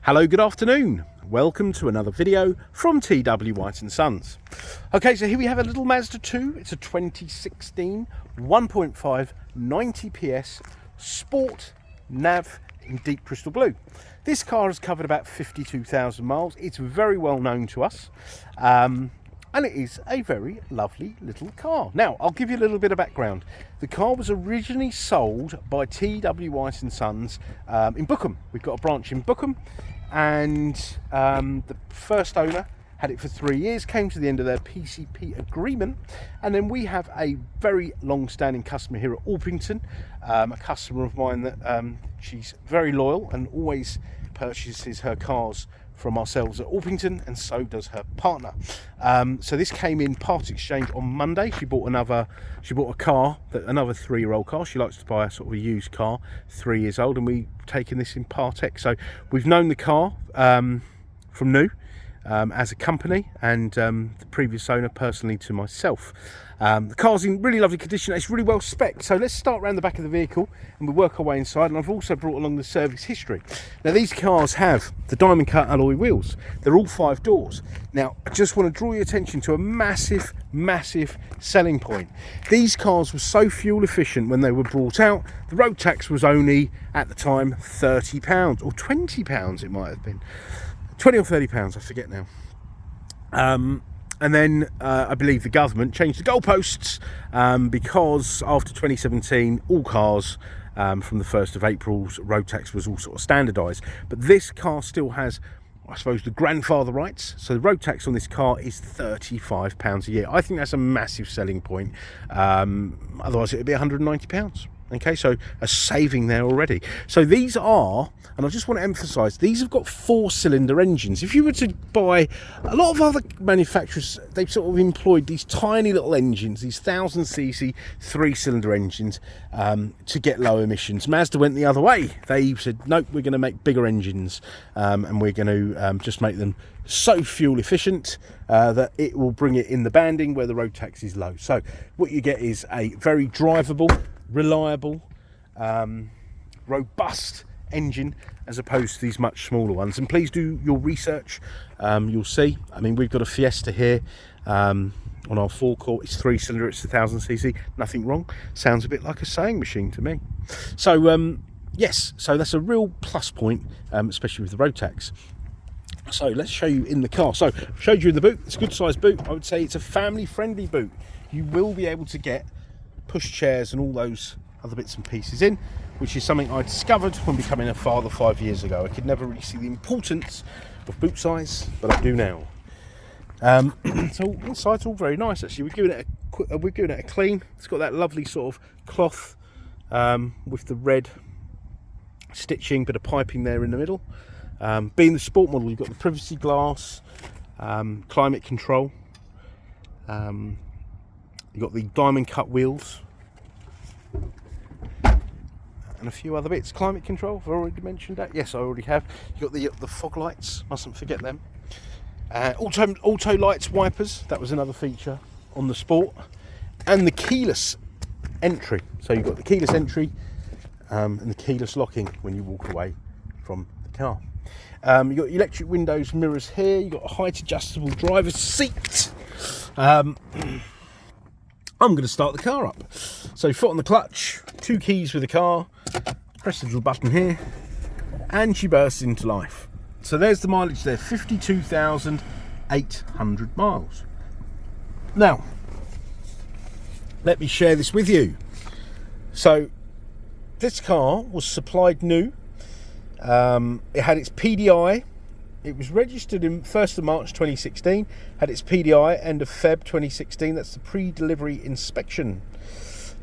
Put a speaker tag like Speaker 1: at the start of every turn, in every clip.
Speaker 1: Hello, good afternoon. Welcome to another video from TW White & Sons. Okay, so here we have a little Mazda 2. It's a 2016 1.5 90 PS Sport Nav in deep crystal blue. This car has covered about 52,000 miles. It's very well known to us. And it is a very lovely little car. Now, I'll give you a little bit of background. The car was originally sold by TW White & Sons in Bookham. We've got a branch in Bookham, and the first owner had it for 3 years, came to the end of their PCP agreement, and then we have a very long-standing customer here at Orpington, a customer of mine that she's very loyal and always purchases her cars from ourselves at Orpington, and so does her partner. So this came in part exchange on Monday. She bought a car, another 3-year-old car. She likes to buy a sort of a used car, 3 years old, and we've taken this in part X. So we've known the car from new as a company, and the previous owner personally to myself. The car's in really lovely condition. It's really well spec'd. So let's start around the back of the vehicle and we'll work our way inside. And I've also brought along the service history. Now, these cars have the diamond cut alloy wheels. They're all 5 doors. Now, I just want to draw your attention to a massive selling point. These cars were so fuel efficient when they were brought out. The road tax was only at the time £30 or £20 it might have been. 20 or 30 pounds, I forget now. And then I believe the government changed the goalposts because after 2017, all cars from the 1st of April's road tax was all sort of standardised. But this car still has, I suppose, the grandfather rights. So the road tax on this car is £35 a year. I think that's a massive selling point. Otherwise, it would be £190. Okay, so a saving there already. So these are, and I just want to emphasise, these have got 4-cylinder engines. If you were to buy, a lot of other manufacturers, they've sort of employed these tiny little engines, these 1000cc 3-cylinder engines to get low emissions. Mazda went the other way. They said, nope, we're going to make bigger engines and we're going to just make them so fuel efficient that it will bring it in the banding where the road tax is low. So what you get is a very drivable, reliable, robust engine as opposed to these much smaller ones. And please do your research. You'll see, I mean, we've got a Fiesta here on our forecourt. It's 3-cylinder, it's 1000cc, nothing wrong. Sounds a bit like a sewing machine to me. So yes, so that's a real plus point, especially with the road tax. So let's show you in the car. So I've showed you in the boot. It's a good sized boot. I would say it's a family friendly boot. You will be able to get push chairs and all those other bits and pieces in, which is something I discovered when becoming a father 5 years ago. I could never really see the importance of boot size, but I do now. So inside's all very nice actually. We're giving it a clean. It's got that lovely sort of cloth with the red stitching, bit of piping there in the middle. Being the sport model, you've got the privacy glass, climate control. You've got the diamond cut wheels and a few other bits. Climate control, I've already mentioned that. Yes, I already have. You've got the fog lights, mustn't forget them. Auto lights, wipers, that was another feature on the Sport. And the keyless entry. So you've got the keyless entry and the keyless locking when you walk away from the car. You've got electric windows, mirrors here. You've got a height adjustable driver's seat. I'm going to start the car up. So foot on the clutch, 2 keys with the car, press the little button here, and she bursts into life. So there's the mileage there, 52,800 miles. Now, let me share this with you. So this car was supplied new. It had its PDI. It was registered in 1st of March 2016, had its PDI end of Feb 2016, that's the pre-delivery inspection.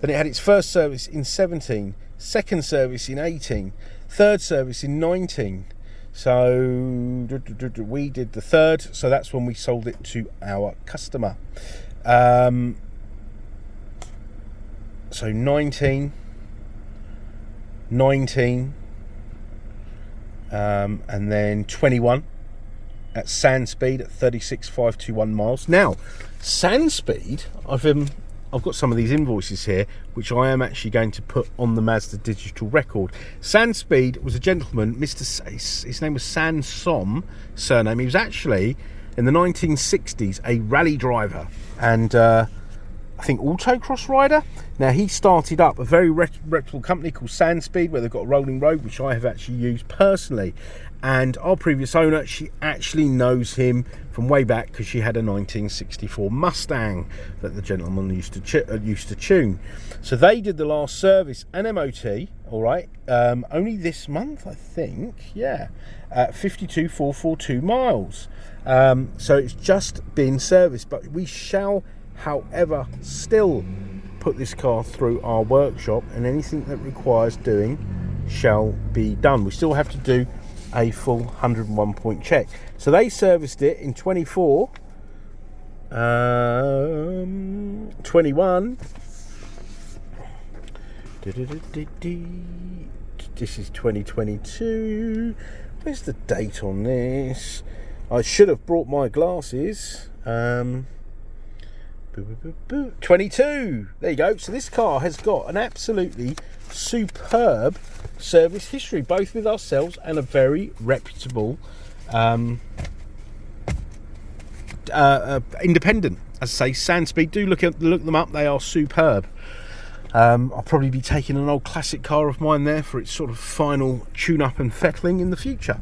Speaker 1: Then it had its first service in 17, second service in 18, third service in 19. So we did the third, so that's when we sold it to our customer. So 19, and then 21 at sand speed at 36,521 miles. Now, sand speed, I've I've got some of these invoices here, which I am actually going to put on the Mazda digital record. Sanspeed was a gentleman, his name was San Som, surname. He was actually, in the 1960s, a rally driver and I think autocross rider. Now, he started up a very reputable company called Sanspeed, where they've got a rolling road, which I have actually used personally. And our previous owner, she actually knows him from way back because she had a 1964 Mustang that the gentleman used to tune. So they did the last service and MOT, all right, only this month, I think, yeah, 52,442 miles. So it's just been serviced, but we shall, however, still put this car through our workshop, and anything that requires doing shall be done. We still have to do a full 101 point check. So they serviced it in 21. This is 2022. Where's the date on this? I should have brought my glasses. 22. There you go. So this car has got an absolutely superb service history, both with ourselves and a very reputable independent. As I say, Sanspeed, do look them up. They are superb. I'll probably be taking an old classic car of mine there for its sort of final tune-up and fettling in the future.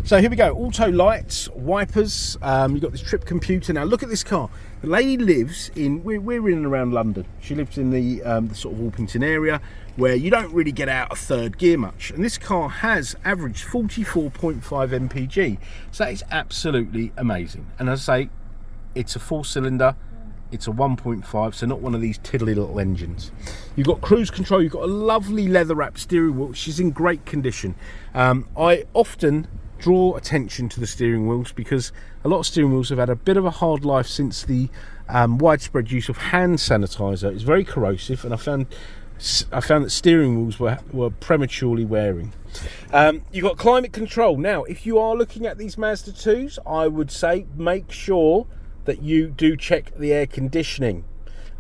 Speaker 1: So here we go. Auto lights, wipers. You've got this trip computer. Now look at this car. The lady lives in, we're in and around London. She lives in the sort of Orpington area, where you don't really get out of third gear much. And this car has averaged 44.5 mpg. So that is absolutely amazing. And as I say, it's a 4-cylinder. It's a 1.5, so not one of these tiddly little engines. You've got cruise control. You've got a lovely leather-wrapped steering wheel, which is in great condition. I often draw attention to the steering wheels because a lot of steering wheels have had a bit of a hard life since the widespread use of hand sanitizer. It's very corrosive, and I found that steering wheels were prematurely wearing. You've got climate control. Now, if you are looking at these Mazda 2s, I would say make sure that you do check the air conditioning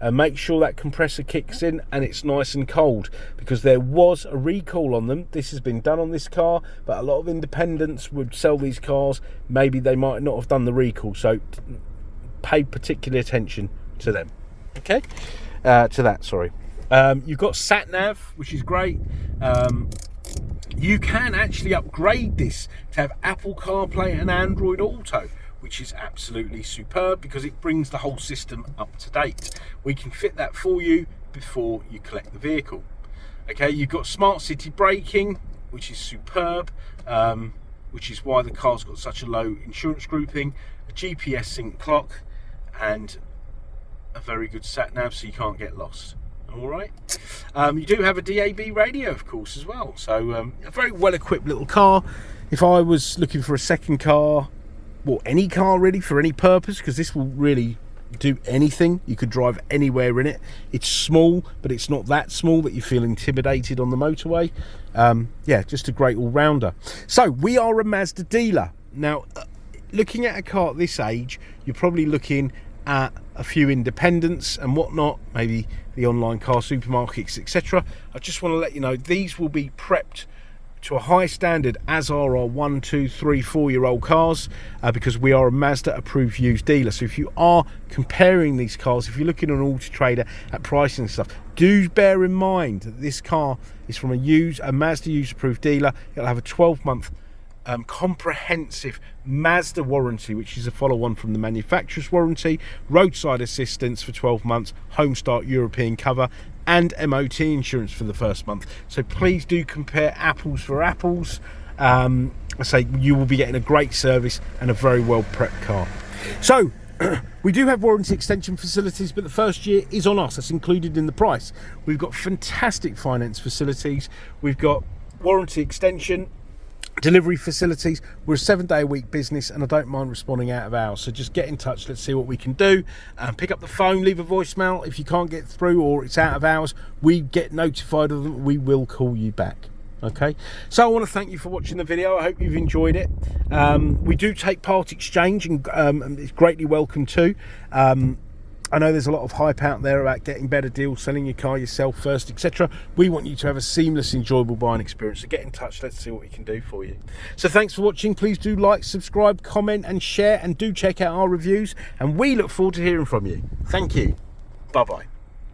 Speaker 1: and make sure that compressor kicks in and it's nice and cold, because there was a recall on them. This has been done on this car, but a lot of independents would sell these cars. Maybe they might not have done the recall, so pay particular attention to them. Okay, to that, sorry. You've got sat nav, which is great. You can actually upgrade this to have Apple CarPlay and Android Auto, which is absolutely superb because it brings the whole system up to date. We can fit that for you before you collect the vehicle. Okay, you've got smart city braking, which is superb, which is why the car's got such a low insurance grouping, a GPS sync clock, and a very good sat nav so you can't get lost. All right. You do have a DAB radio, of course, as well. So a very well equipped little car. If I was looking for a second car, well, any car really, for any purpose, because this will really do anything. You could drive anywhere in it. It's small, but it's not that small that you feel intimidated on the motorway. Yeah, just a great all-rounder. So we are a Mazda dealer. Now, looking at a car at this age, you're probably looking at a few independents and whatnot, maybe the online car supermarkets, etc. I just want to let you know these will be prepped to a high standard, as are our 1, 2, 3, 4-year-old cars, because we are a Mazda approved used dealer. So if you are comparing these cars, if you're looking on Auto Trader at pricing and stuff, do bear in mind that this car is from a Mazda used approved dealer. It'll have a 12-month comprehensive Mazda warranty, which is a follow-on from the manufacturer's warranty, roadside assistance for 12 months, home start European cover, and MOT insurance for the first month. So please do compare apples for apples. I say you will be getting a great service and a very well prepped car. So we do have warranty extension facilities, but the first year is on us. That's included in the price. We've got fantastic finance facilities. We've got warranty extension, delivery facilities. We're a 7-day-a-week business, and I don't mind responding out of hours. So just get in touch. Let's see what we can do. Pick up the phone, leave a voicemail. If you can't get through or it's out of hours, we get notified of them. We will call you back. Okay, so I want to thank you for watching the video. I hope you've enjoyed it. We do take part exchange, and it's greatly welcome too. I know there's a lot of hype out there about getting better deals, selling your car yourself first, etc. We want you to have a seamless, enjoyable buying experience. So get in touch. Let's see what we can do for you. So thanks for watching. Please do like, subscribe, comment and share, and do check out our reviews. And we look forward to hearing from you. Thank you. Bye-bye.